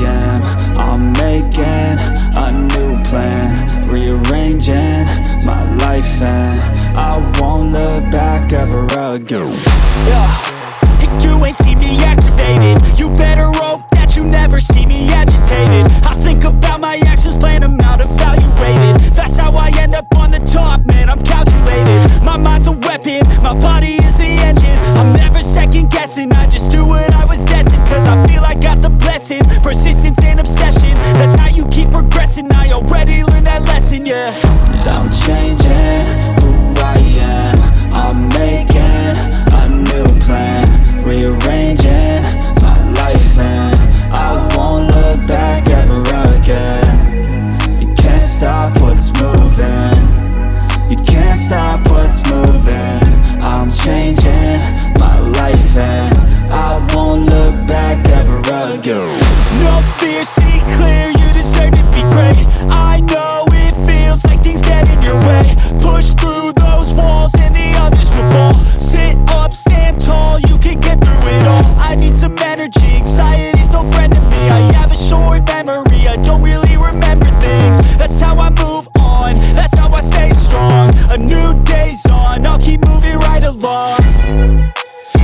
am. I'm making a new plan, rearranging my life, and I won't look back ever again. You ain't see me activated. You better hope that you never see me agitated. I think about my actions, plan them out, evaluated. That's how I end up on the top, man, I'm calculated. My mind's a weapon, my body is the engine. I'm never second guessing, I just do what I was destined. Cause I feel I got the blessing, persistence and obsession. That's how you keep progressing, I already learned that lesson, yeah. I'm changing who I am. I'm making a new plan, rearranging my life, and I won't look back ever again. You can't stop what's moving. You can't stop what's moving. I'm changing my life, and I won't look back ever again. No fear, see clear, you deserve to be great. I know it feels like things get in your way. Push through those walls and the others will fall. Sit up, stand tall, you can get through it all. I need some energy, anxiety's no friend to me. I have a short memory, I don't really remember things. That's how I move on, that's how I stay strong. A new day's on, I'll keep moving right along.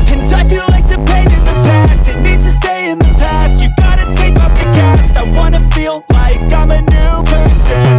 And I feel like the pain in the past, it needs to stay in the past. You gotta take off the cast, I wanna feel like I'm a new person.